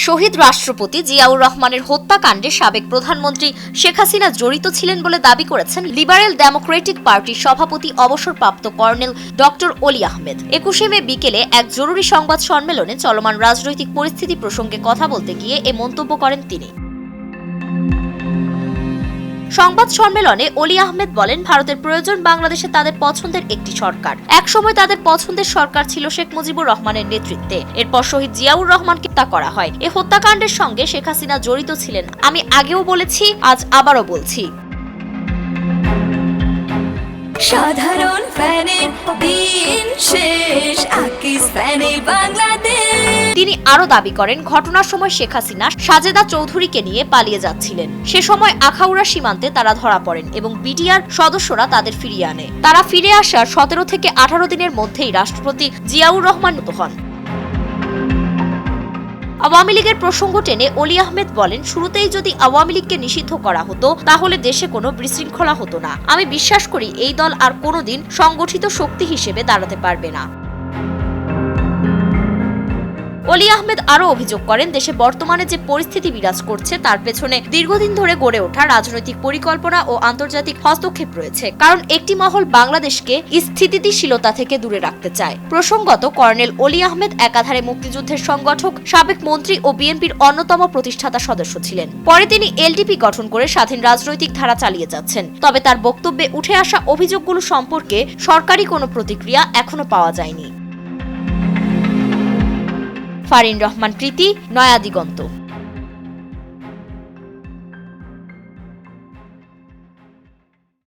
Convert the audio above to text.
শহীদ রাষ্ট্রপতি জিয়াউর রহমানের হত্যাকাণ্ডে সাবেক প্রধানমন্ত্রী শেখ হাসিনা জড়িত ছিলেন বলে দাবি করেছেন লিবারেল ডেমোক্রেটিক পার্টির সভাপতি অবসরপ্রাপ্ত কর্নেল ডক্টর অলি আহমেদ। 21শে মে বিকেলে এক জরুরি সংবাদ সম্মেলনে চলমান রাজনৈতিক পরিস্থিতি প্রসঙ্গে কথা বলতে গিয়ে এ মন্তব্য করেন তিনি। সংবাদ সম্মেলনে অলি আহমেদ বলেন, ভারতের প্রয়োজন বাংলাদেশে তাদের পছন্দের একটি সরকার। একসময় তাদের পছন্দের সরকার ছিল শেখ মুজিবুর রহমানের নেতৃত্বে। এরপর শহীদ জিয়াউর রহমানকে হত্যা করা হয়। এই হত্যাকাণ্ডের সঙ্গে শেখ হাসিনা জড়িত ছিলেন। আমি আগেও বলেছি, আজ আবারও বলছি। সাধারণ ফ্যানের দিন শেষ, আকিস ফ্যানে বাংলাদেশ। তিনি আরো দাবি করেন, ঘটনার সময় শেখ হাসিনা সাজেদা চৌধুরীকে নিয়ে পালিয়ে যাচ্ছিলেন। সে সময় আখাউড়া সীমান্তে তারা ধরা পড়েন এবং বিডিআর সদস্যরা তাদের ফিরিয়ে আনে। তারা ফিরে আসার 17 থেকে 18 দিনের মধ্যেই রাষ্ট্রপতি জিয়াউর রহমান নিহত হন। আওয়ামী লীগের প্রসঙ্গ টেনে অলি আহমেদ বলেন, শুরুতেই যদি আওয়ামী লীগকে নিষিদ্ধ করা হতো তাহলে দেশে কোনো বিশৃঙ্খলা হতো না। আমি বিশ্বাস করি এই দল আর কোনোদিন সংগঠিত শক্তি হিসেবে দাঁড়াতে পারবে না। অলি আহমেদ আরো অভিযোগ করেন, দেশে বর্তমানে যে পরিস্থিতি বিরাজ করছে তার পেছনে দীর্ঘদিন ধরে গড়ে ওঠা রাজনৈতিক পরিকল্পনা ও আন্তর্জাতিক হস্তক্ষেপ রয়েছে। কারণ একটি মহল বাংলাদেশকে স্থিতিশীলতা থেকে দূরে রাখতে চায়। প্রসঙ্গত, কর্নেল অলি আহমেদ একাধারে মুক্তিযুদ্ধের সংগঠক, সাবেক মন্ত্রী ও বিএনপির অন্যতম প্রতিষ্ঠাতা সদস্য ছিলেন। পরে তিনি এলডিপি গঠন করে স্বাধীন রাজনৈতিক ধারা চালিয়ে যাচ্ছেন। তবে তার বক্তব্যে উঠে আসা অভিযোগগুলো সম্পর্কে সরকারি কোনো প্রতিক্রিয়া এখনো পাওয়া যায়নি। ফারিন রহমান প্রীতি, নয়া দিগন্ত।